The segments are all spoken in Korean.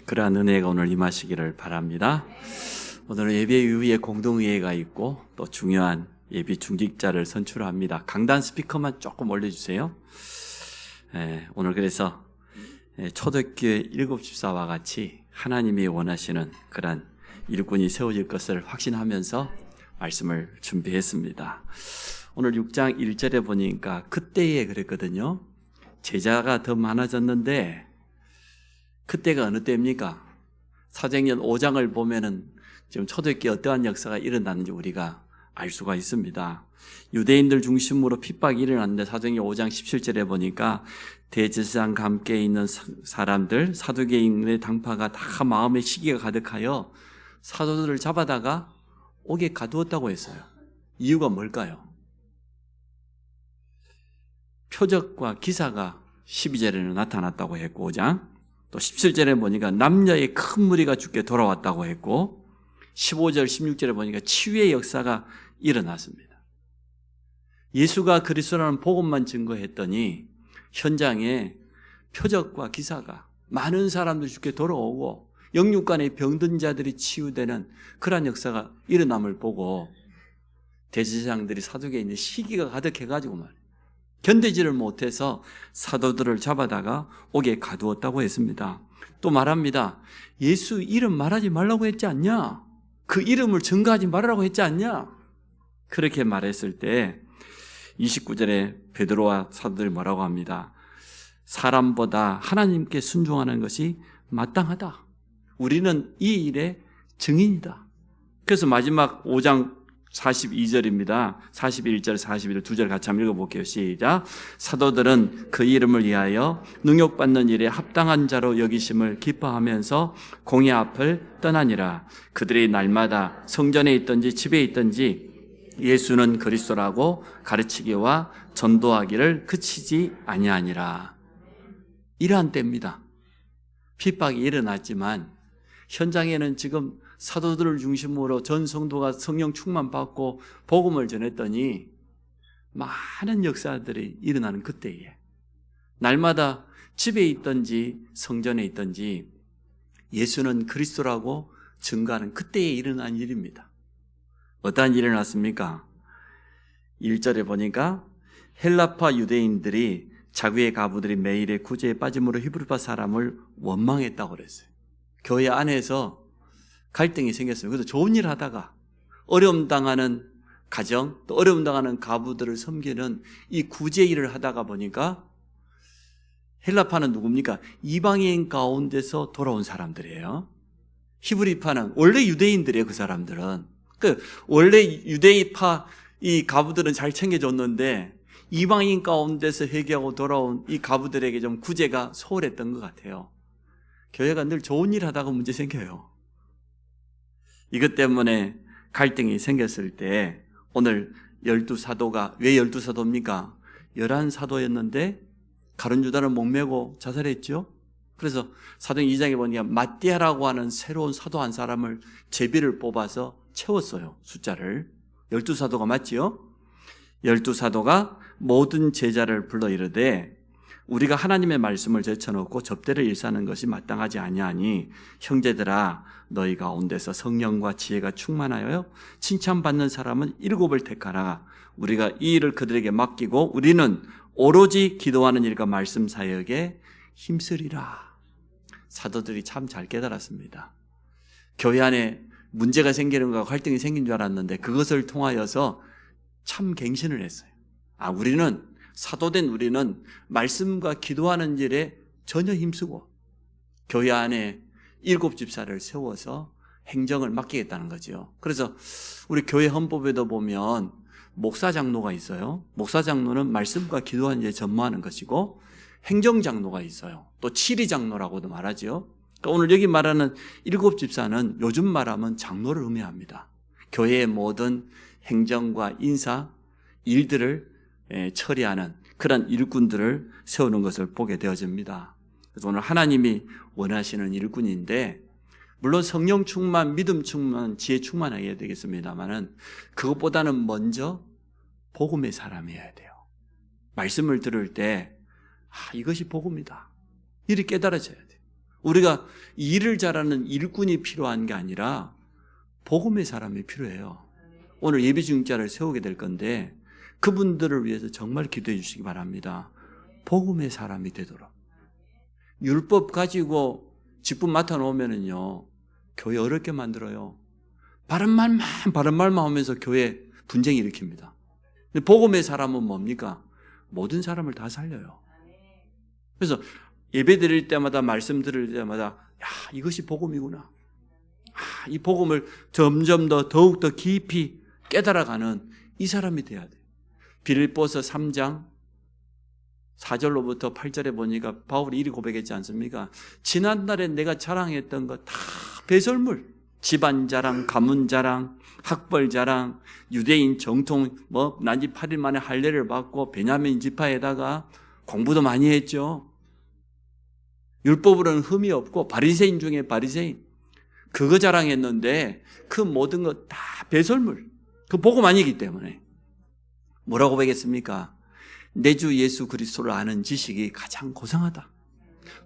그러한 은혜가 오늘 임하시기를 바랍니다. 오늘은 예배 이후에 공동의회가 있고 또 중요한 예비 중직자를 선출합니다. 강단 스피커만 조금 올려주세요. 오늘 그래서 초대교회 7집사와 같이 하나님이 원하시는 그러한 일꾼이 세워질 것을 확신하면서 말씀을 준비했습니다. 오늘 6장 1절에 보니까 그때에 그랬거든요. 제자가 더 많아졌는데 그때가 어느 때입니까? 사도행전 5장을 보면은 지금 초대교회 어떠한 역사가 일어났는지 우리가 알 수가 있습니다. 유대인들 중심으로 핍박이 일어났는데 사도행전 5장 17절에 보니까 대제사장과 함께 있는 사람들, 사두개인의 당파가 다 마음에 시기가 가득하여 사도들을 잡아다가 옥에 가두었다고 했어요. 이유가 뭘까요? 표적과 기사가 12절에는 나타났다고 했고 5장 또 17절에 보니까 남녀의 큰 무리가 주께 돌아왔다고 했고 15절 16절에 보니까 치유의 역사가 일어났습니다. 예수가 그리스도라는 복음만 증거했더니 현장에 표적과 기사가 많은 사람들 주께 돌아오고 영육간의 병든 자들이 치유되는 그러한 역사가 일어남을 보고 대제사장들이 사두개인의 시기가 가득해가지고 말이에요. 견디지를 못해서 사도들을 잡아다가 옥에 가두었다고 했습니다. 또 말합니다. 예수 이름 말하지 말라고 했지 않냐? 그 이름을 증거하지 말라고 했지 않냐? 그렇게 말했을 때 29절에 베드로와 사도들이 뭐라고 합니다. 사람보다 하나님께 순종하는 것이 마땅하다. 우리는 이 일의 증인이다. 그래서 마지막 5장 42절입니다. 41절, 41절 두 절 같이 한번 읽어볼게요. 시작. 사도들은 그 이름을 위하여 능욕받는 일에 합당한 자로 여기심을 기뻐하면서 공회 앞을 떠나니라. 그들이 날마다 성전에 있든지 집에 있든지 예수는 그리스도라고 가르치기와 전도하기를 그치지 아니하니라. 이러한 때입니다. 핍박이 일어났지만 현장에는 지금 사도들을 중심으로 전 성도가 성령 충만받고 복음을 전했더니 많은 역사들이 일어나는 그때에 날마다 집에 있든지 성전에 있든지 예수는 그리스도라고 증거하는 그때에 일어난 일입니다. 어떠한 일이 일어났습니까? 1절에 보니까 헬라파 유대인들이 자기의 가부들이 매일의 구제에 빠짐으로 히브리파 사람을 원망했다고 그랬어요. 교회 안에서 갈등이 생겼어요. 그래서 좋은 일 하다가 어려움 당하는 가정, 또 어려움 당하는 가부들을 섬기는 이 구제 일을 하다가 보니까 헬라파는 누굽니까? 이방인 가운데서 돌아온 사람들이에요. 히브리파는 원래 유대인들이에요. 그 사람들은. 원래 유대파 이 가부들은 잘 챙겨줬는데 이방인 가운데서 회개하고 돌아온 이 가부들에게 좀 구제가 소홀했던 것 같아요. 교회가 늘 좋은 일 하다가 문제 생겨요. 이것 때문에 갈등이 생겼을 때 오늘 12사도가 왜 12사도입니까? 11사도였는데 가룟유다를 목매고 자살했죠. 그래서 사도행 2장에 보니까 마띠아라고 하는 새로운 사도 한 사람을 제비를 뽑아서 채웠어요. 숫자를 12사도가 맞지요? 12사도가 모든 제자를 불러 이르되 우리가 하나님의 말씀을 제쳐놓고 접대를 일사하는 것이 마땅하지 아니하니 형제들아 너희 가운데서 성령과 지혜가 충만하여 칭찬받는 사람은 7을 택하라. 우리가 이 일을 그들에게 맡기고 우리는 오로지 기도하는 일과 말씀 사역에 힘쓰리라. 사도들이 참 잘 깨달았습니다. 교회 안에 문제가 생기는 것과 갈등이 생긴 줄 알았는데 그것을 통하여서 참 갱신을 했어요. 우리는 사도된 우리는 말씀과 기도하는 일에 전혀 힘쓰고 교회 안에 7집사를 세워서 행정을 맡기겠다는 거죠. 그래서 우리 교회 헌법에도 보면 목사장로가 있어요. 목사장로는 말씀과 기도하는 일에 전무하는 것이고 행정장로가 있어요. 또 치리장로라고도 말하죠. 그러니까 오늘 여기 말하는 7집사는 요즘 말하면 장로를 의미합니다. 교회의 모든 행정과 인사 일들을 처리하는 그런 일꾼들을 세우는 것을 보게 되어집니다. 그래서 오늘 하나님이 원하시는 일꾼인데 물론 성령 충만, 믿음 충만, 지혜 충만해야 되겠습니다만은 그것보다는 먼저 복음의 사람이어야 돼요. 말씀을 들을 때 이것이 복음이다. 이렇게 깨달아져야 돼요. 우리가 일을 잘하는 일꾼이 필요한 게 아니라 복음의 사람이 필요해요. 오늘 예비 중직자를 세우게 될 건데 그분들을 위해서 정말 기도해 주시기 바랍니다. 복음의 사람이 되도록. 율법 가지고 직분 맡아놓으면은요, 교회 어렵게 만들어요. 바른 말만 하면서 교회 분쟁 일으킵니다. 근데 복음의 사람은 뭡니까? 모든 사람을 다 살려요. 그래서 예배 드릴 때마다, 말씀 들을 때마다, 야, 이것이 복음이구나. 이 복음을 점점 더욱더 깊이 깨달아가는 이 사람이 돼야 돼요. 빌립보서 3장 4절로부터 8절에 보니까 바울이 이리 고백했지 않습니까? 지난날에 내가 자랑했던 거 다 배설물, 집안 자랑, 가문 자랑, 학벌 자랑, 유대인 정통 난지 8일 만에 할례를 받고 베냐민 지파에다가 공부도 많이 했죠. 율법으로는 흠이 없고 바리새인 중에 바리새인, 그거 자랑했는데 그 모든 거 다 배설물, 그 복음 아니기 때문에 뭐라고 고백했습니까? 내 주 예수 그리스도를 아는 지식이 가장 고상하다.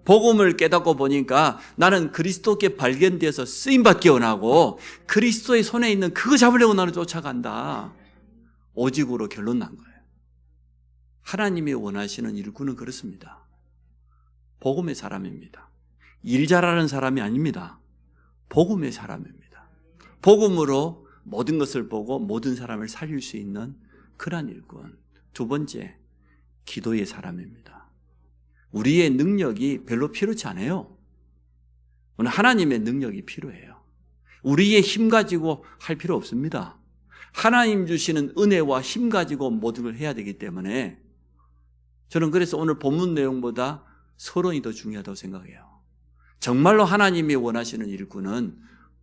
복음을 깨닫고 보니까 나는 그리스도께 발견되어서 쓰임받기 원하고 그리스도의 손에 있는 그거 잡으려고 나는 쫓아간다. 오직으로 결론 난 거예요. 하나님이 원하시는 일꾼은 그렇습니다. 복음의 사람입니다. 일 잘하는 사람이 아닙니다. 복음의 사람입니다. 복음으로 모든 것을 보고 모든 사람을 살릴 수 있는 그런 일꾼. 두 번째, 기도의 사람입니다. 우리의 능력이 별로 필요치 않아요. 오늘 하나님의 능력이 필요해요. 우리의 힘 가지고 할 필요 없습니다. 하나님 주시는 은혜와 힘 가지고 모든 걸 해야 되기 때문에 저는 그래서 오늘 본문 내용보다 서론이 더 중요하다고 생각해요. 정말로 하나님이 원하시는 일꾼은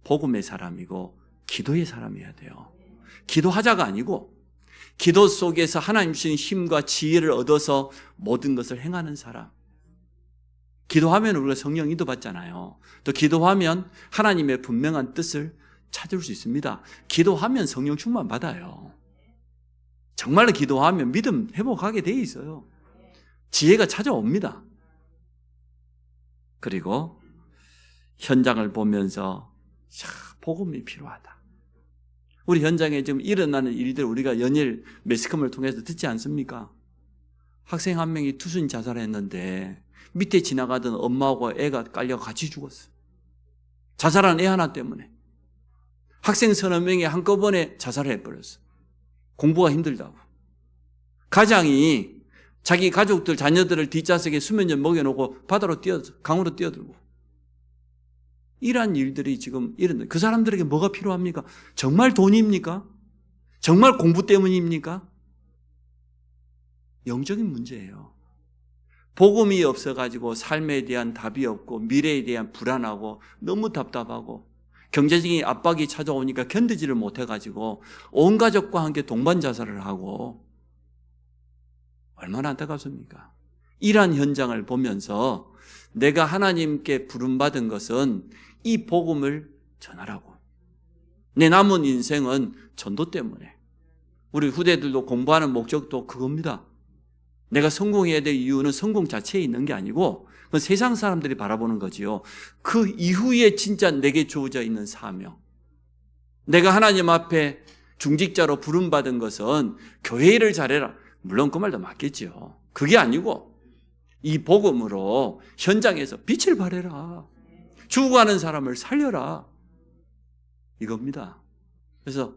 복음의 사람이고 기도의 사람이어야 돼요. 기도하자가 아니고 기도 속에서 하나님 주신 힘과 지혜를 얻어서 모든 것을 행하는 사람. 기도하면 우리가 성령 인도 받잖아요. 또 기도하면 하나님의 분명한 뜻을 찾을 수 있습니다. 기도하면 성령 충만 받아요. 정말로 기도하면 믿음 회복하게 돼 있어요. 지혜가 찾아옵니다. 그리고 현장을 보면서 복음이 필요하다. 우리 현장에 지금 일어나는 일들 우리가 연일 매스컴을 통해서 듣지 않습니까? 학생 한 명이 투순 자살했는데 밑에 지나가던 엄마하고 애가 깔려 같이 죽었어요. 자살한 애 하나 때문에. 학생 서너 명이 한꺼번에 자살을 해버렸어요. 공부가 힘들다고. 가장이 자기 가족들, 자녀들을 뒷좌석에 수면제 먹여놓고 바다로 강으로 뛰어들고. 이러한 일들이 지금 일어나요. 그 사람들에게 뭐가 필요합니까? 정말 돈입니까? 정말 공부 때문입니까? 영적인 문제예요. 복음이 없어가지고 삶에 대한 답이 없고 미래에 대한 불안하고 너무 답답하고 경제적인 압박이 찾아오니까 견디지를 못해가지고 온 가족과 함께 동반 자살을 하고 얼마나 안타깝습니까? 이러한 현장을 보면서 내가 하나님께 부름받은 것은 이 복음을 전하라고. 내 남은 인생은 전도 때문에. 우리 후대들도 공부하는 목적도 그겁니다. 내가 성공해야 될 이유는 성공 자체에 있는 게 아니고 그건 세상 사람들이 바라보는 거지요. 그 이후에 진짜 내게 주어져 있는 사명. 내가 하나님 앞에 중직자로 부름받은 것은 교회 일을 잘해라. 물론 그 말도 맞겠죠. 그게 아니고 이 복음으로 현장에서 빛을 발해라. 죽어가는 사람을 살려라. 이겁니다. 그래서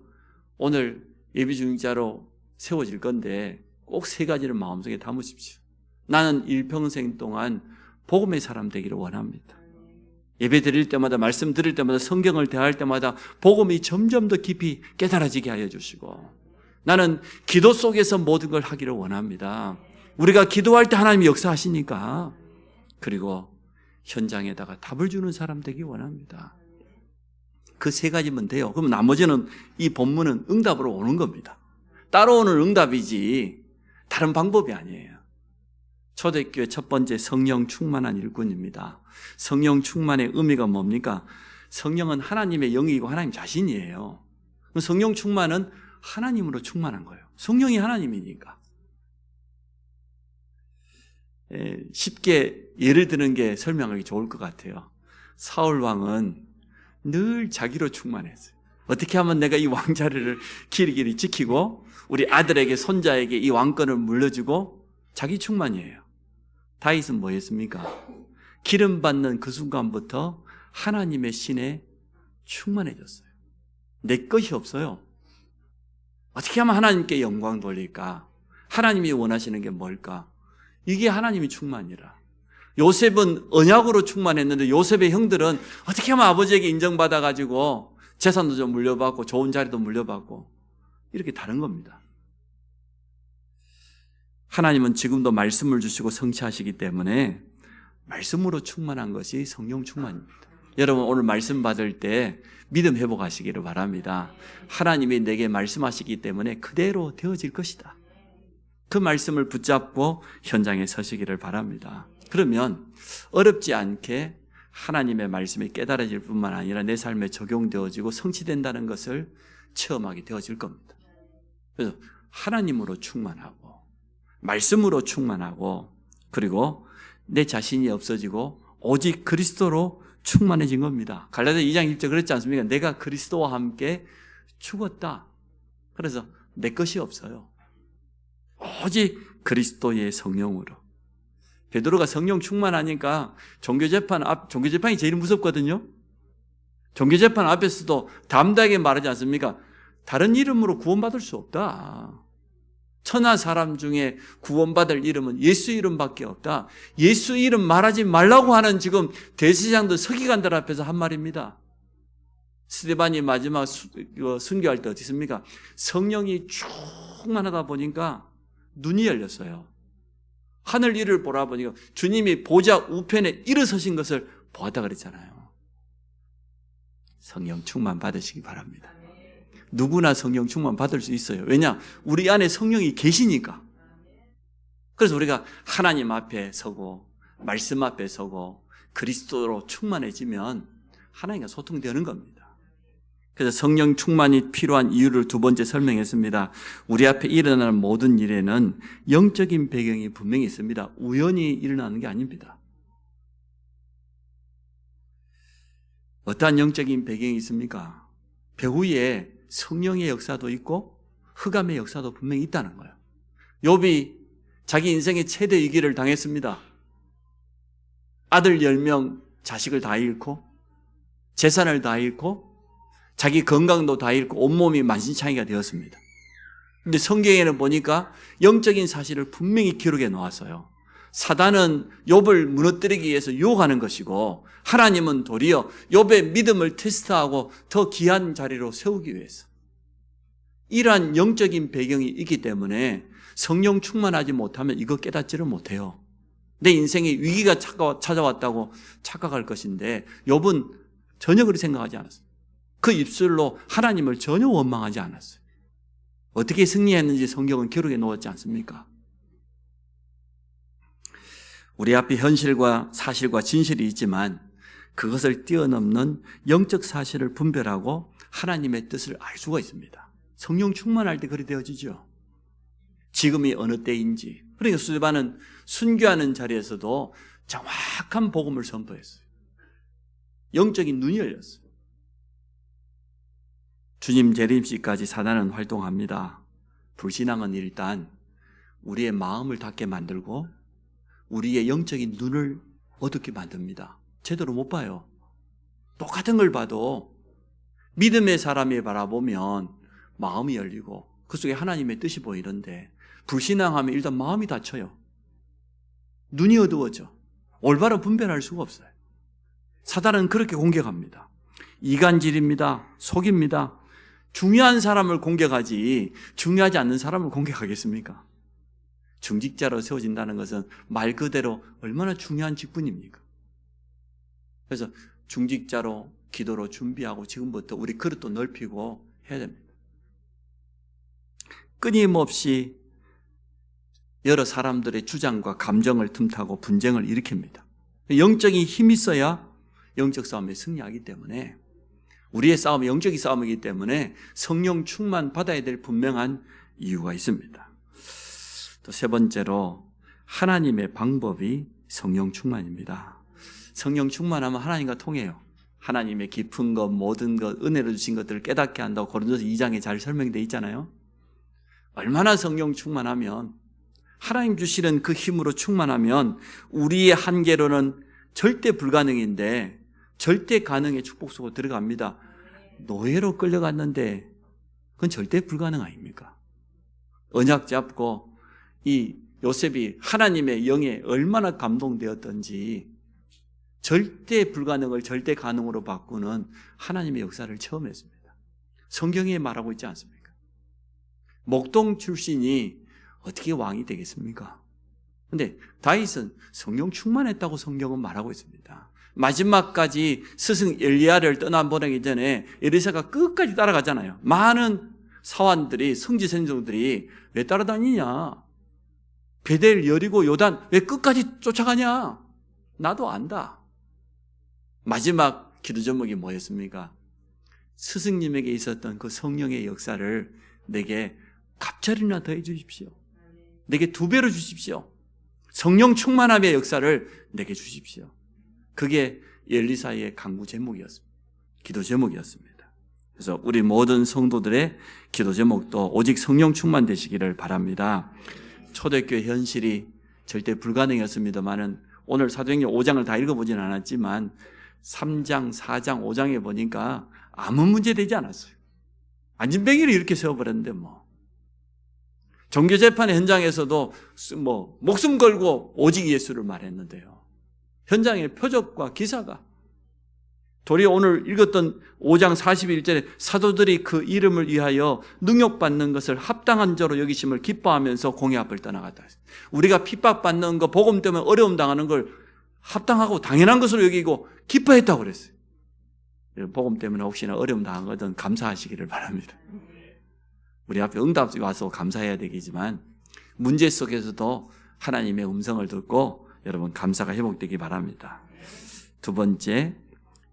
오늘 예비 중직자로 세워질 건데 꼭 세 가지를 마음속에 담으십시오. 나는 일평생 동안 복음의 사람 되기를 원합니다. 예배 드릴 때마다 말씀 드릴 때마다 성경을 대할 때마다 복음이 점점 더 깊이 깨달아지게 하여 주시고 나는 기도 속에서 모든 걸 하기를 원합니다. 우리가 기도할 때 하나님이 역사하시니까 그리고 현장에다가 답을 주는 사람 되기 원합니다. 그 세 가지면 돼요. 그럼 나머지는 이 본문은 응답으로 오는 겁니다. 따라오는 응답이지 다른 방법이 아니에요. 초대교회 첫 번째 성령 충만한 일꾼입니다. 성령 충만의 의미가 뭡니까? 성령은 하나님의 영이고 하나님 자신이에요. 성령 충만은 하나님으로 충만한 거예요. 성령이 하나님이니까. 쉽게 예를 드는 게 설명하기 좋을 것 같아요. 사울 왕은 늘 자기로 충만했어요. 어떻게 하면 내가 이 왕자리를 길이길이 지키고 우리 아들에게 손자에게 이 왕권을 물려주고 자기 충만이에요. 다윗은 뭐 했습니까? 기름 받는 그 순간부터 하나님의 신에 충만해졌어요. 내 것이 없어요. 어떻게 하면 하나님께 영광 돌릴까? 하나님이 원하시는 게 뭘까? 이게 하나님이 충만이라. 요셉은 언약으로 충만했는데 요셉의 형들은 어떻게 하면 아버지에게 인정받아가지고 재산도 좀 물려받고 좋은 자리도 물려받고 이렇게 다른 겁니다. 하나님은 지금도 말씀을 주시고 성취하시기 때문에 말씀으로 충만한 것이 성령 충만입니다. 여러분 오늘 말씀 받을 때 믿음 회복하시기를 바랍니다. 하나님이 내게 말씀하시기 때문에 그대로 되어질 것이다. 그 말씀을 붙잡고 현장에 서시기를 바랍니다. 그러면 어렵지 않게 하나님의 말씀이 깨달아질 뿐만 아니라 내 삶에 적용되어지고 성취된다는 것을 체험하게 되어질 겁니다. 그래서 하나님으로 충만하고 말씀으로 충만하고 그리고 내 자신이 없어지고 오직 그리스도로 충만해진 겁니다. 갈라디아 2장 1절 그랬지 않습니까? 내가 그리스도와 함께 죽었다. 그래서 내 것이 없어요. 오직 그리스도의 성령으로. 베드로가 성령 충만하니까 종교재판이 제일 무섭거든요. 종교재판 앞에서도 담대하게 말하지 않습니까? 다른 이름으로 구원받을 수 없다. 천하 사람 중에 구원받을 이름은 예수 이름밖에 없다. 예수 이름 말하지 말라고 하는 지금 대제사장들 서기관들 앞에서 한 말입니다. 스데반이 마지막 순교할 때 어떻게 했습니까? 성령이 충만하다 보니까 눈이 열렸어요. 하늘 위를 보라보니까 주님이 보좌 우편에 일어서신 것을 보았다 그랬잖아요. 성령 충만 받으시기 바랍니다. 누구나 성령 충만 받을 수 있어요. 왜냐? 우리 안에 성령이 계시니까. 그래서 우리가 하나님 앞에 서고 말씀 앞에 서고 그리스도로 충만해지면 하나님과 소통되는 겁니다. 그래서 성령 충만이 필요한 이유를 두 번째 설명했습니다. 우리 앞에 일어나는 모든 일에는 영적인 배경이 분명히 있습니다. 우연히 일어나는 게 아닙니다. 어떠한 영적인 배경이 있습니까? 배후에 성령의 역사도 있고 흑암의 역사도 분명히 있다는 거예요. 욥이 자기 인생의 최대 위기를 당했습니다. 아들 10명 자식을 다 잃고 재산을 다 잃고 자기 건강도 다 잃고 온몸이 만신창이가 되었습니다. 근데 성경에는 보니까 영적인 사실을 분명히 기록해 놓았어요. 사단은 욥을 무너뜨리기 위해서 유혹하는 것이고 하나님은 도리어 욥의 믿음을 테스트하고 더 귀한 자리로 세우기 위해서 이러한 영적인 배경이 있기 때문에 성령 충만하지 못하면 이거 깨닫지를 못해요. 내 인생에 위기가 찾아왔다고 착각할 것인데 욥은 전혀 그렇게 생각하지 않았어요. 그 입술로 하나님을 전혀 원망하지 않았어요. 어떻게 승리했는지 성경은 기록해 놓았지 않습니까? 우리 앞에 현실과 사실과 진실이 있지만 그것을 뛰어넘는 영적 사실을 분별하고 하나님의 뜻을 알 수가 있습니다. 성령 충만할 때 그리 되어지죠. 지금이 어느 때인지. 그러니까 스데반은 순교하는 자리에서도 정확한 복음을 선포했어요. 영적인 눈이 열렸어요. 주님 재림시까지 사단은 활동합니다. 불신앙은 일단 우리의 마음을 닫게 만들고 우리의 영적인 눈을 어둡게 만듭니다. 제대로 못 봐요. 똑같은 걸 봐도 믿음의 사람이 바라보면 마음이 열리고 그 속에 하나님의 뜻이 보이는데 불신앙하면 일단 마음이 닫혀요. 눈이 어두워져. 올바로 분별할 수가 없어요. 사단은 그렇게 공격합니다. 이간질입니다. 속입니다. 중요한 사람을 공격하지 중요하지 않는 사람을 공격하겠습니까? 중직자로 세워진다는 것은 말 그대로 얼마나 중요한 직분입니까? 그래서 중직자로 기도로 준비하고 지금부터 우리 그릇도 넓히고 해야 됩니다. 끊임없이 여러 사람들의 주장과 감정을 틈타고 분쟁을 일으킵니다. 영적인 힘이 있어야 영적 싸움에 승리하기 때문에 우리의 싸움이 영적인 싸움이기 때문에 성령 충만 받아야 될 분명한 이유가 있습니다. 또 세 번째로 하나님의 방법이 성령 충만입니다. 성령 충만하면 하나님과 통해요. 하나님의 깊은 것, 모든 것, 은혜로 주신 것들을 깨닫게 한다고 고린도서 2장에 잘 설명되어 있잖아요. 얼마나 성령 충만하면, 하나님 주시는 그 힘으로 충만하면 우리의 한계로는 절대 불가능인데 절대 가능의 축복 속으로 들어갑니다. 노예로 끌려갔는데 그건 절대 불가능 아닙니까? 언약 잡고 이 요셉이 하나님의 영에 얼마나 감동되었던지 절대 불가능을 절대 가능으로 바꾸는 하나님의 역사를 처음 했습니다. 성경에 말하고 있지 않습니까? 목동 출신이 어떻게 왕이 되겠습니까? 근데 다윗은 성령 충만했다고 성경은 말하고 있습니다. 마지막까지 스승 엘리야를 떠나보내기 전에 엘리사가 끝까지 따라가잖아요. 많은 사환들이, 성지선종들이 왜 따라다니냐? 베델, 여리고, 요단 왜 끝까지 쫓아가냐? 나도 안다. 마지막 기도 제목이 뭐였습니까? 스승님에게 있었던 그 성령의 역사를 내게 갑절이나 더해 주십시오. 내게 2배로 주십시오. 성령 충만함의 역사를 내게 주십시오. 그게 엘리사의 간구 제목이었습니다. 기도 제목이었습니다. 그래서 우리 모든 성도들의 기도 제목도 오직 성령 충만 되시기를 바랍니다. 초대교회 현실이 절대 불가능이었습니다만은 오늘 사도행전 5장을 다 읽어보지는 않았지만 3장, 4장, 5장에 보니까 아무 문제 되지 않았어요. 안진뱅이를 이렇게 세워버렸는데 뭐. 종교재판 현장에서도 뭐 목숨 걸고 오직 예수를 말했는데요. 현장의 표적과 기사가 도리어 오늘 읽었던 5장 41절에 사도들이 그 이름을 위하여 능욕받는 것을 합당한 자로 여기심을 기뻐하면서 공의 앞을 떠나갔다. 우리가 핍박받는 거, 복음 때문에 어려움 당하는 걸 합당하고 당연한 것으로 여기고 기뻐했다고 그랬어요. 복음 때문에 혹시나 어려움 당한 거든 감사하시기를 바랍니다. 우리 앞에 응답이 와서 감사해야 되겠지만 문제 속에서도 하나님의 음성을 듣고 여러분 감사가 회복되기 바랍니다. 2번째,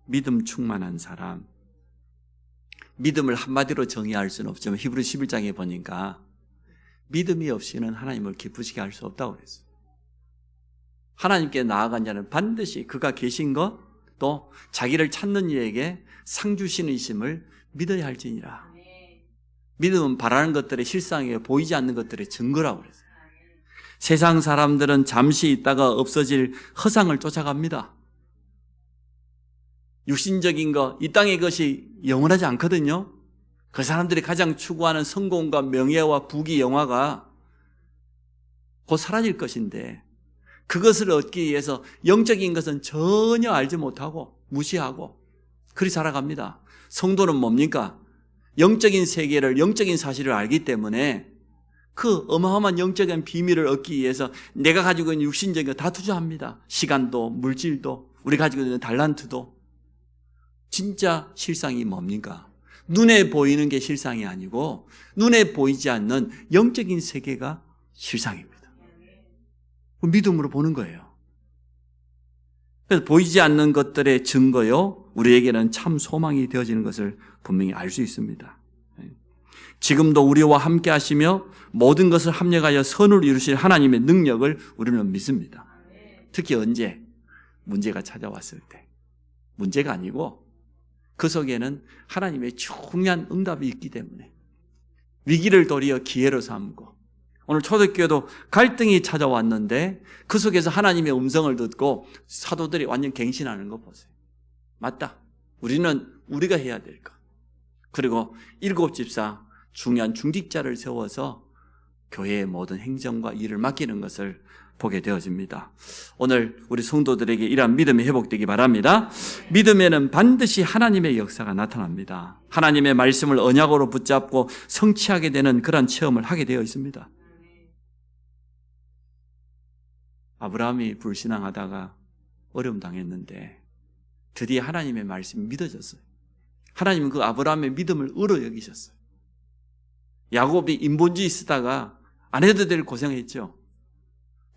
믿음 충만한 사람. 믿음을 한마디로 정의할 수는 없지만 히브리 11장에 보니까 믿음이 없이는 하나님을 기쁘시게 할 수 없다고 그랬어요. 하나님께 나아간 자는 반드시 그가 계신 것, 또 자기를 찾는 이에게 상 주시는 이심을 믿어야 할지니라. 믿음은 바라는 것들의 실상이에요. 보이지 않는 것들의 증거라고 그랬어요. 세상 사람들은 잠시 있다가 없어질 허상을 쫓아갑니다. 육신적인 것, 이 땅의 것이 영원하지 않거든요. 그 사람들이 가장 추구하는 성공과 명예와 부귀, 영화가 곧 사라질 것인데 그것을 얻기 위해서 영적인 것은 전혀 알지 못하고 무시하고 그리 살아갑니다. 성도는 뭡니까? 영적인 세계를, 영적인 사실을 알기 때문에 그 어마어마한 영적인 비밀을 얻기 위해서 내가 가지고 있는 육신적인 거 다 투자합니다. 시간도, 물질도, 우리 가지고 있는 달란트도. 진짜 실상이 뭡니까? 눈에 보이는 게 실상이 아니고 눈에 보이지 않는 영적인 세계가 실상입니다. 믿음으로 보는 거예요. 그래서 보이지 않는 것들의 증거요, 우리에게는 참 소망이 되어지는 것을 분명히 알 수 있습니다. 지금도 우리와 함께 하시며 모든 것을 합력하여 선을 이루실 하나님의 능력을 우리는 믿습니다. 특히 언제? 문제가 찾아왔을 때. 문제가 아니고 그 속에는 하나님의 중요한 응답이 있기 때문에 위기를 도리어 기회로 삼고, 오늘 초대교회도 갈등이 찾아왔는데 그 속에서 하나님의 음성을 듣고 사도들이 완전 갱신하는 거 보세요. 맞다. 우리는 우리가 해야 될 것. 그리고 7집사 중요한 중직자를 세워서 교회의 모든 행정과 일을 맡기는 것을 보게 되어집니다. 오늘 우리 성도들에게 이러한 믿음이 회복되기 바랍니다. 믿음에는 반드시 하나님의 역사가 나타납니다. 하나님의 말씀을 언약으로 붙잡고 성취하게 되는 그런 체험을 하게 되어 있습니다. 아브라함이 불신앙하다가 어려움 당했는데 드디어 하나님의 말씀이 믿어졌어요. 하나님은 그 아브라함의 믿음을 의로 여기셨어요. 야곱이 인본주의 쓰다가 안 해도 될 고생했죠.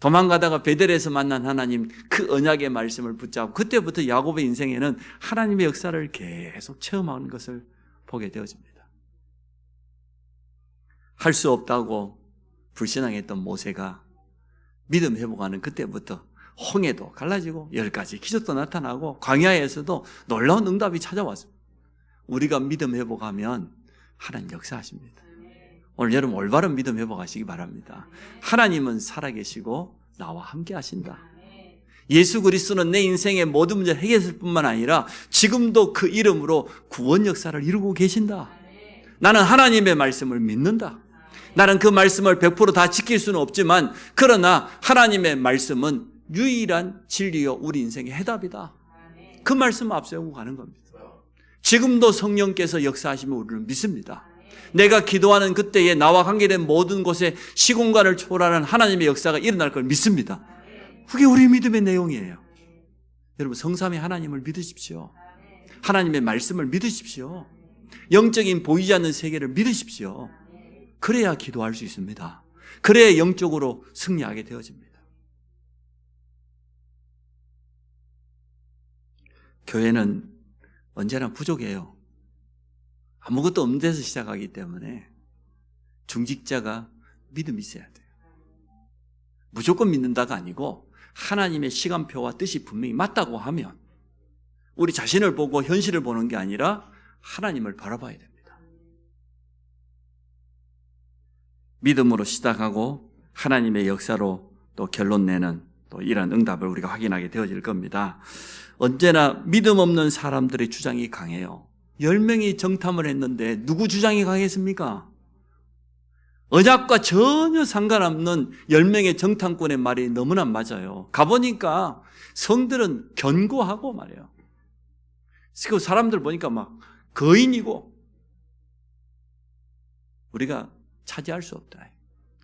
도망가다가 베델에서 만난 하나님, 그 언약의 말씀을 붙잡고 그때부터 야곱의 인생에는 하나님의 역사를 계속 체험하는 것을 보게 되어집니다. 할 수 없다고 불신앙했던 모세가 믿음 회복하는 그때부터 홍해도 갈라지고 10가지 기적도 나타나고 광야에서도 놀라운 응답이 찾아왔습니다. 우리가 믿음 회복하면 하나님 역사하십니다. 오늘 여러분 올바른 믿음 회복하시기 바랍니다. 하나님은 살아계시고 나와 함께 하신다. 예수 그리스도는 내 인생의 모든 문제를 해결했을 뿐만 아니라 지금도 그 이름으로 구원 역사를 이루고 계신다. 나는 하나님의 말씀을 믿는다. 나는 그 말씀을 100% 지킬 수는 없지만 그러나 하나님의 말씀은 유일한 진리요 우리 인생의 해답이다. 그 말씀 앞세우고 가는 겁니다. 지금도 성령께서 역사하시면 우리는 믿습니다. 내가 기도하는 그때에 나와 관계된 모든 곳에 시공간을 초월하는 하나님의 역사가 일어날 걸 믿습니다. 그게 우리 믿음의 내용이에요. 여러분 성삼위 하나님을 믿으십시오. 하나님의 말씀을 믿으십시오. 영적인 보이지 않는 세계를 믿으십시오. 그래야 기도할 수 있습니다. 그래야 영적으로 승리하게 되어집니다. 교회는 언제나 부족해요. 아무것도 없는 데서 시작하기 때문에 중직자가 믿음이 있어야 돼요. 무조건 믿는다가 아니고 하나님의 시간표와 뜻이 분명히 맞다고 하면 우리 자신을 보고 현실을 보는 게 아니라 하나님을 바라봐야 됩니다. 믿음으로 시작하고 하나님의 역사로 또 결론 내는 또 이런 응답을 우리가 확인하게 되어질 겁니다. 언제나 믿음 없는 사람들의 주장이 강해요. 10명이 정탐을 했는데 누구 주장이 강했습니까? 언약과 전혀 상관없는 10명의 정탐꾼의 말이 너무나 맞아요. 가보니까 성들은 견고하고 말이에요. 그 사람들 보니까 막 거인이고 우리가 차지할 수 없다.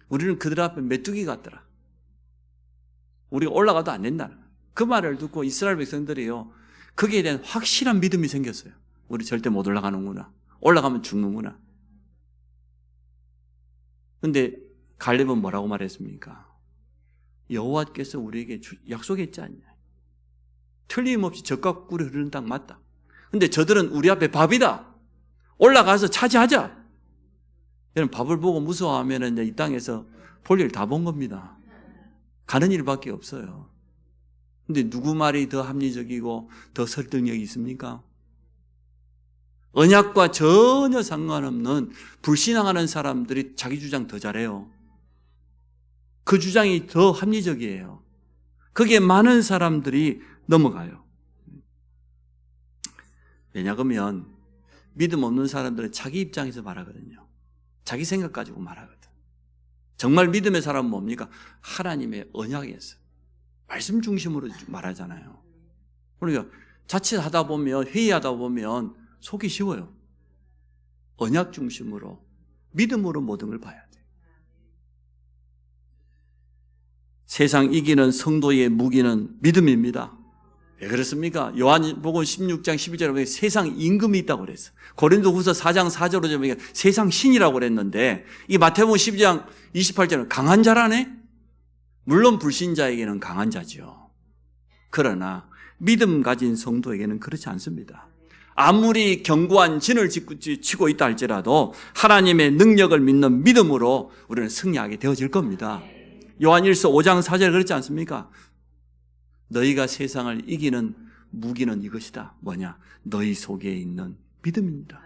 우리는 그들 앞에 메뚜기 같더라. 우리가 올라가도 안 된다는 거예요. 그 말을 듣고 이스라엘 백성들이요 거기에 대한 확실한 믿음이 생겼어요. 우리 절대 못 올라가는구나. 올라가면 죽는구나. 근데 갈렙은 뭐라고 말했습니까? 여호와께서 우리에게 약속했지 않냐. 틀림없이 젖과 꿀이 흐르는 땅 맞다. 근데 저들은 우리 앞에 밥이다. 올라가서 차지하자. 여러분 밥을 보고 무서워하면 이 땅에서 볼 일 다 본 겁니다. 가는 일밖에 없어요. 근데 누구 말이 더 합리적이고 더 설득력이 있습니까? 언약과 전혀 상관없는 불신앙하는 사람들이 자기 주장 더 잘해요. 그 주장이 더 합리적이에요. 거기에 많은 사람들이 넘어가요. 왜냐하면 믿음 없는 사람들은 자기 입장에서 말하거든요. 자기 생각 가지고 말하거든. 정말 믿음의 사람은 뭡니까? 하나님의 언약에서 말씀 중심으로 말하잖아요. 그러니까 자칫하다 보면 회의하다 보면 속이 쉬워요. 언약 중심으로 믿음으로 모든 걸 봐야 돼요. 세상 이기는 성도의 무기는 믿음입니다. 왜 그렇습니까? 요한복음 16장 11절에 보면 세상 임금이 있다고 그랬어요. 고린도후서 4장 4절로 보면 세상 신이라고 그랬는데 이 마태복음 12장 28절은 강한 자라네? 물론 불신자에게는 강한 자죠. 그러나 믿음 가진 성도에게는 그렇지 않습니다. 아무리 견고한 진을 치고 있다 할지라도 하나님의 능력을 믿는 믿음으로 우리는 승리하게 되어질 겁니다. 요한일서 5장 4절에 그렇지 않습니까? 너희가 세상을 이기는 무기는 이것이다. 뭐냐? 너희 속에 있는 믿음입니다.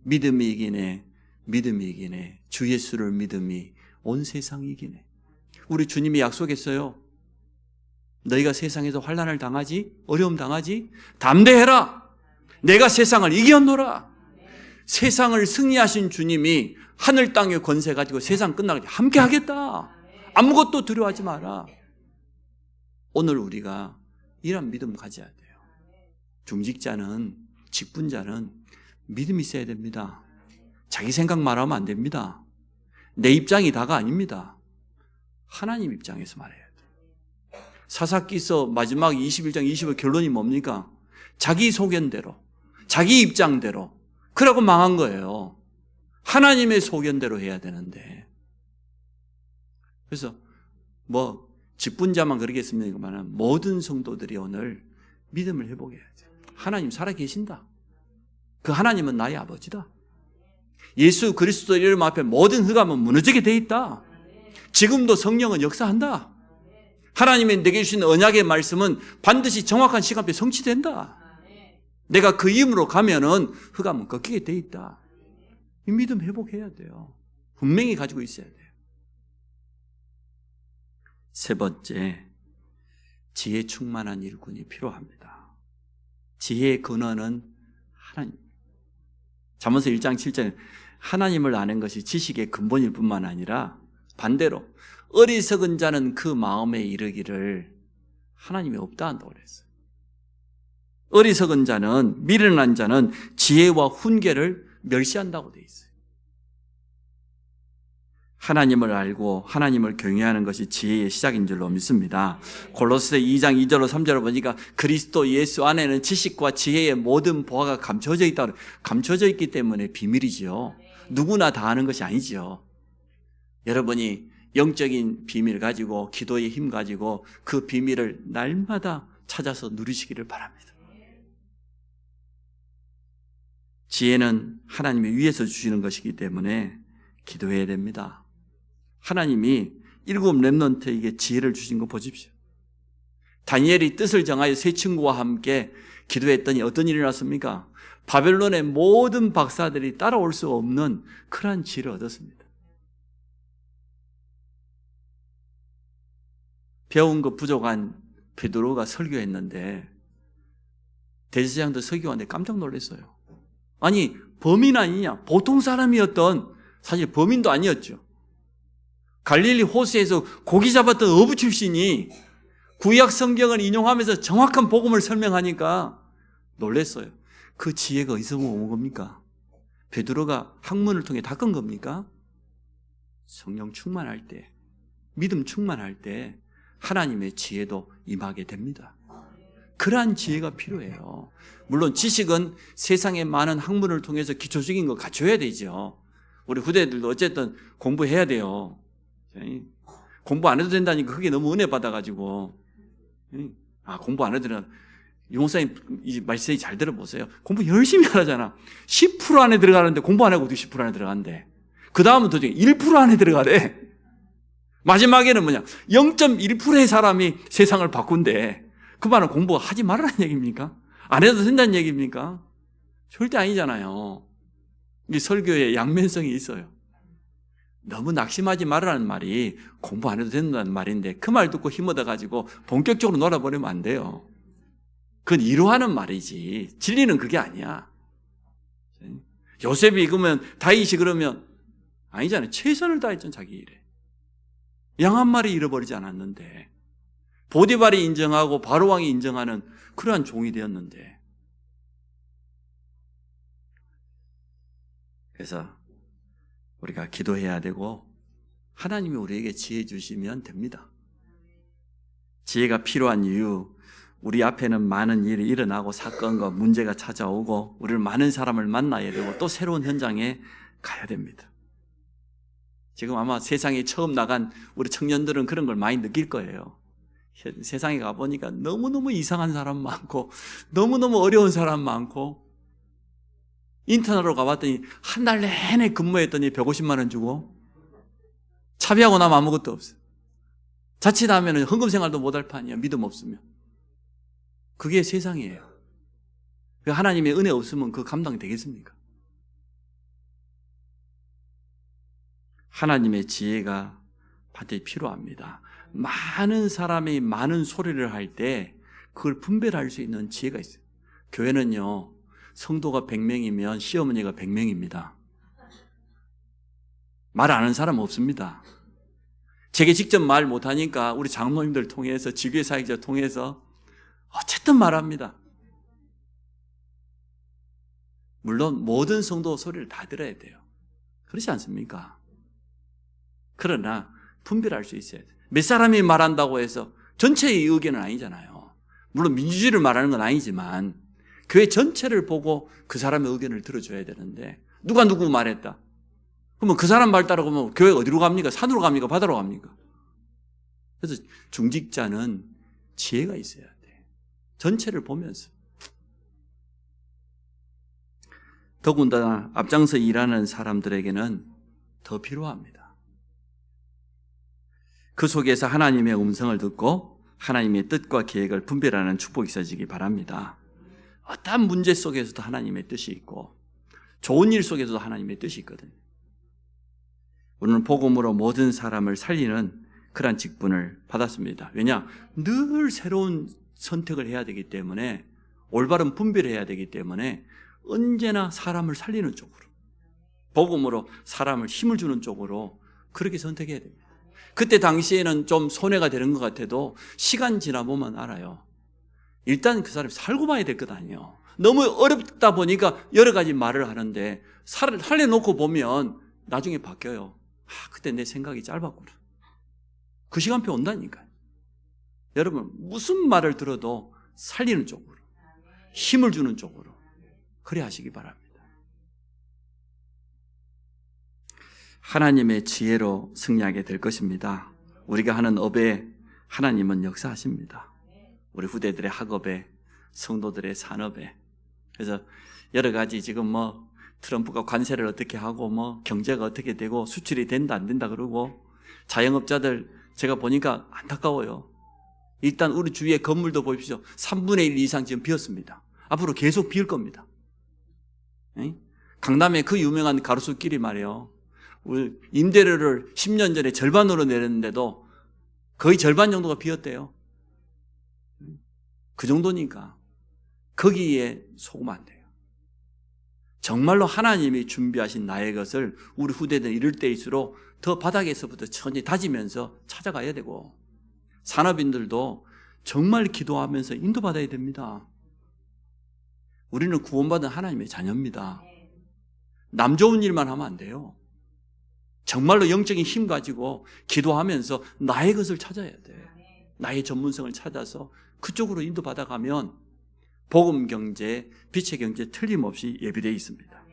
믿음이 이기네. 믿음이 이기네. 주 예수를 믿음이 온 세상이 이기네. 우리 주님이 약속했어요. 너희가 세상에서 환난을 당하지? 어려움 당하지? 담대해라. 내가 세상을 이겼노라. 세상을 승리하신 주님이 하늘 땅의 권세 가지고 세상 끝나기 함께 하겠다. 아무것도 두려워하지 마라. 오늘 우리가 이런 믿음 가져야 돼요. 중직자는, 직분자는 믿음이 있어야 됩니다. 자기 생각 말하면 안 됩니다. 내 입장이 다가 아닙니다. 하나님 입장에서 말해야 돼요. 사사기서 마지막 21장 20의 결론이 뭡니까? 자기 소견대로, 자기 입장대로 그러고 망한 거예요. 하나님의 소견대로 해야 되는데. 그래서 직분자만 그러겠습니다만 모든 성도들이 오늘 믿음을 회복해야 돼요. 하나님 살아계신다. 그 하나님은 나의 아버지다. 예수 그리스도 이름 앞에 모든 흑암은 무너지게 돼 있다. 지금도 성령은 역사한다. 하나님이 내게 주신 언약의 말씀은 반드시 정확한 시간표에 성취된다. 내가 그 이름으로 가면은 흑암은 꺾이게 돼 있다. 이 믿음 회복해야 돼요. 분명히 가지고 있어야 돼요. 세 번째, 지혜 충만한 일꾼이 필요합니다. 지혜의 근원은 하나님. 잠언서 1장 7절에 하나님을 아는 것이 지식의 근본일 뿐만 아니라 반대로 어리석은 자는 그 마음에 이르기를 하나님이 없다 한다고 그랬어요. 어리석은 자는, 미련한 자는 지혜와 훈계를 멸시한다고 돼 있어요. 하나님을 알고 하나님을 경외하는 것이 지혜의 시작인 줄로 믿습니다. 골로새 2장 2절로 3절을 보니까 그리스도 예수 안에는 지식과 지혜의 모든 보화가 감춰져 있다. 감춰져 있기 때문에 비밀이지요. 누구나 다 아는 것이 아니지요. 여러분이 영적인 비밀 가지고 기도의 힘 가지고 그 비밀을 날마다 찾아서 누리시기를 바랍니다. 지혜는 하나님이 위에서 주시는 것이기 때문에 기도해야 됩니다. 하나님이 7 렘넌트에게 지혜를 주신 거 보십시오. 다니엘이 뜻을 정하여 세 친구와 함께 기도했더니 어떤 일이 났습니까? 바벨론의 모든 박사들이 따라올 수 없는 그러한 지혜를 얻었습니다. 배운 것 부족한 베드로가 설교했는데 대제사장도 설교하는데 깜짝 놀랐어요. 아니, 범인 아니냐? 보통 사람이었던, 사실 범인도 아니었죠. 갈릴리 호수에서 고기 잡았던 어부 출신이 구약 성경을 인용하면서 정확한 복음을 설명하니까 놀랐어요. 그 지혜가 어디서 온 겁니까? 베드로가 학문을 통해 닦은 겁니까? 성령 충만할 때, 믿음 충만할 때 하나님의 지혜도 임하게 됩니다. 그러한 지혜가 필요해요. 물론 지식은 세상의 많은 학문을 통해서 기초적인 거 갖춰야 되죠. 우리 후대들도 어쨌든 공부해야 돼요. 공부 안 해도 된다니까 그게 너무 은혜 받아가지고 공부 안 해도 된다. 용사님 이 말씀 잘 들어보세요. 공부 열심히 하잖아. 10% 안에 들어가는데 공부 안 하고 어떻게 10% 안에 들어간대. 그 다음은 도저히 1% 안에 들어가래. 마지막에는 뭐냐, 0.1%의 사람이 세상을 바꾼대. 그 말은 공부하지 말라는 얘기입니까? 안 해도 된다는 얘기입니까? 절대 아니잖아요. 이 설교에 양면성이 있어요. 너무 낙심하지 말라는 말이 공부 안 해도 된다는 말인데 그 말 듣고 힘 얻어가지고 본격적으로 놀아버리면 안 돼요. 그건 위로하는 말이지 진리는 그게 아니야. 요셉이 그러면 다윗이 그러면 아니잖아요. 최선을 다했잖아. 자기 일에. 양 한 마리 잃어버리지 않았는데 보디발이 인정하고 바로왕이 인정하는 그러한 종이 되었는데. 그래서 우리가 기도해야 되고 하나님이 우리에게 지혜 주시면 됩니다. 지혜가 필요한 이유, 우리 앞에는 많은 일이 일어나고 사건과 문제가 찾아오고 우리는 많은 사람을 만나야 되고 또 새로운 현장에 가야 됩니다. 지금 아마 세상에 처음 나간 우리 청년들은 그런 걸 많이 느낄 거예요. 세상에 가보니까 너무너무 이상한 사람 많고 너무너무 어려운 사람 많고 인터넷으로 가봤더니 한 달 내내 근무했더니 150만 원 주고 차비하고 나면 아무것도 없어요. 자칫하면 헌금 생활도 못할 판이야. 믿음 없으면. 그게 세상이에요. 하나님의 은혜 없으면 그 감당이 되겠습니까? 하나님의 지혜가 반드시 필요합니다. 많은 사람이 많은 소리를 할 때 그걸 분별할 수 있는 지혜가 있어요. 교회는요, 성도가 100명이면 시어머니가 100명입니다. 말 안 하는 사람 없습니다. 제게 직접 말 못하니까 우리 장로님들 통해서 지교회 사역자 통해서 어쨌든 말합니다. 물론 모든 성도 소리를 다 들어야 돼요. 그렇지 않습니까? 그러나 분별할 수 있어야 돼요. 몇 사람이 말한다고 해서 전체의 의견은 아니잖아요. 물론 민주주의를 말하는 건 아니지만 교회 전체를 보고 그 사람의 의견을 들어줘야 되는데 누가 누구 말했다. 그러면 그 사람 말 따라가면 교회가 어디로 갑니까? 산으로 갑니까? 바다로 갑니까? 그래서 중직자는 지혜가 있어야 돼. 전체를 보면서. 더군다나 앞장서 일하는 사람들에게는 더 필요합니다. 그 속에서 하나님의 음성을 듣고 하나님의 뜻과 계획을 분별하는 축복이 있어지기 바랍니다. 어떠한 문제 속에서도 하나님의 뜻이 있고 좋은 일 속에서도 하나님의 뜻이 있거든요. 우리는 복음으로 모든 사람을 살리는 그런 직분을 받았습니다. 왜냐? 늘 새로운 선택을 해야 되기 때문에, 올바른 분별을 해야 되기 때문에 언제나 사람을 살리는 쪽으로, 복음으로 사람을 힘을 주는 쪽으로 그렇게 선택해야 됩니다. 그때 당시에는 좀 손해가 되는 것 같아도 시간 지나보면 알아요. 일단 그 사람이 살고 봐야 될 것 아니에요. 너무 어렵다 보니까 여러 가지 말을 하는데 살려놓고 보면 나중에 바뀌어요. 그때 내 생각이 짧았구나. 그 시간표 온다니까요. 여러분, 무슨 말을 들어도 살리는 쪽으로, 힘을 주는 쪽으로 그래 하시기 바랍니다. 하나님의 지혜로 승리하게 될 것입니다. 우리가 하는 업에 하나님은 역사하십니다. 우리 후대들의 학업에, 성도들의 산업에. 그래서 여러 가지 지금 트럼프가 관세를 어떻게 하고 경제가 어떻게 되고 수출이 된다 안 된다 그러고, 자영업자들 제가 보니까 안타까워요. 일단 우리 주위의 건물도 보십시오. 3분의 1 이상 지금 비었습니다. 앞으로 계속 비을 겁니다. 강남에 그 유명한 가로수길이 말이에요. 우리 임대료를 10년 전에 절반으로 내렸는데도 거의 절반 정도가 비었대요. 그 정도니까 거기에 속으면 안 돼요. 정말로 하나님이 준비하신 나의 것을 우리 후대들 이럴 때일수록 더 바닥에서부터 천천히 다지면서 찾아가야 되고, 산업인들도 정말 기도하면서 인도받아야 됩니다. 우리는 구원받은 하나님의 자녀입니다. 남 좋은 일만 하면 안 돼요. 정말로 영적인 힘 가지고 기도하면서 나의 것을 찾아야 돼. 나의 전문성을 찾아서 그쪽으로 인도받아가면 복음 경제, 빛의 경제 틀림없이 예비되어 있습니다.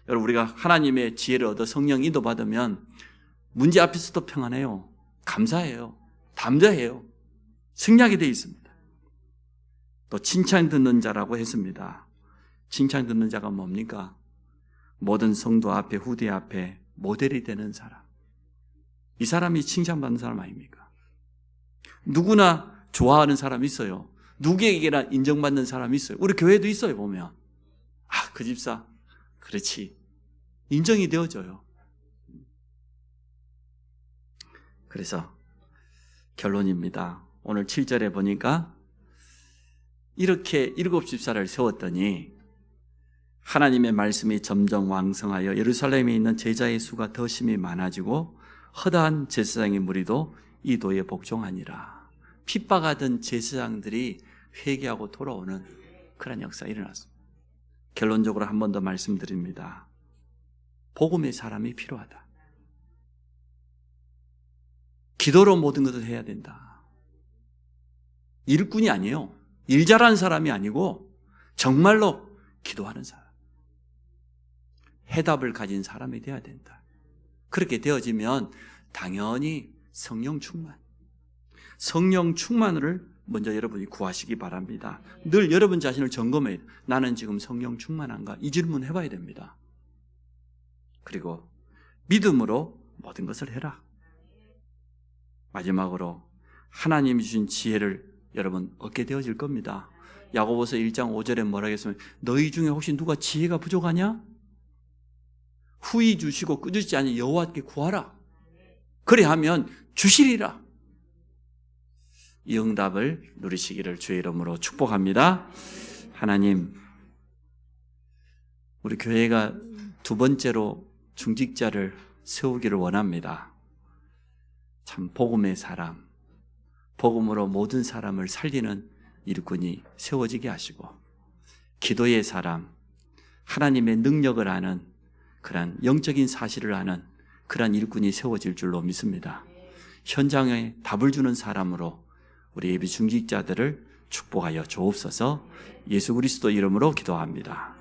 여러분, 우리가 하나님의 지혜를 얻어 성령 인도받으면 문제 앞에서도 평안해요. 감사해요. 담대해요. 승리하게 되어 있습니다. 또 칭찬 듣는 자라고 했습니다. 칭찬 듣는 자가 뭡니까? 모든 성도 앞에, 후대 앞에 모델이 되는 사람. 이 사람이 칭찬받는 사람 아닙니까? 누구나 좋아하는 사람이 있어요. 누구에게나 인정받는 사람이 있어요. 우리 교회도 있어요. 보면 그 집사 그렇지, 인정이 되어져요. 그래서 결론입니다. 오늘 7절에 보니까 이렇게 7집사를 세웠더니 하나님의 말씀이 점점 왕성하여 예루살렘에 있는 제자의 수가 더 심히 많아지고 허다한 제사장의 무리도 이 도에 복종하니라. 핍박하던 제사장들이 회개하고 돌아오는 그런 역사가 일어났습니다. 결론적으로 한 번 더 말씀드립니다. 복음의 사람이 필요하다. 기도로 모든 것을 해야 된다. 일꾼이 아니에요. 일 잘하는 사람이 아니고 정말로 기도하는 사람, 해답을 가진 사람이 되어야 된다. 그렇게 되어지면 당연히 성령 충만을 먼저 여러분이 구하시기 바랍니다. 늘 여러분 자신을 점검해야 돼요. 나는 지금 성령 충만한가? 이 질문 해봐야 됩니다. 그리고 믿음으로 모든 것을 해라. 마지막으로 하나님이 주신 지혜를 여러분 얻게 되어질 겁니다. 야고보서 1장 5절에 뭐라 했으면, 너희 중에 혹시 누가 지혜가 부족하냐? 후히 주시고 끊어지지 않는 여호와께 구하라. 그래하면 주시리라. 이 응답을 누리시기를 주의 이름으로 축복합니다. 하나님, 우리 교회가 두 번째로 중직자를 세우기를 원합니다. 참 복음의 사람, 복음으로 모든 사람을 살리는 일꾼이 세워지게 하시고, 기도의 사람, 하나님의 능력을 아는 그런 영적인 사실을 아는 그런 일꾼이 세워질 줄로 믿습니다. 현장에 답을 주는 사람으로 우리 예비 중직자들을 축복하여 주옵소서. 예수 그리스도 이름으로 기도합니다.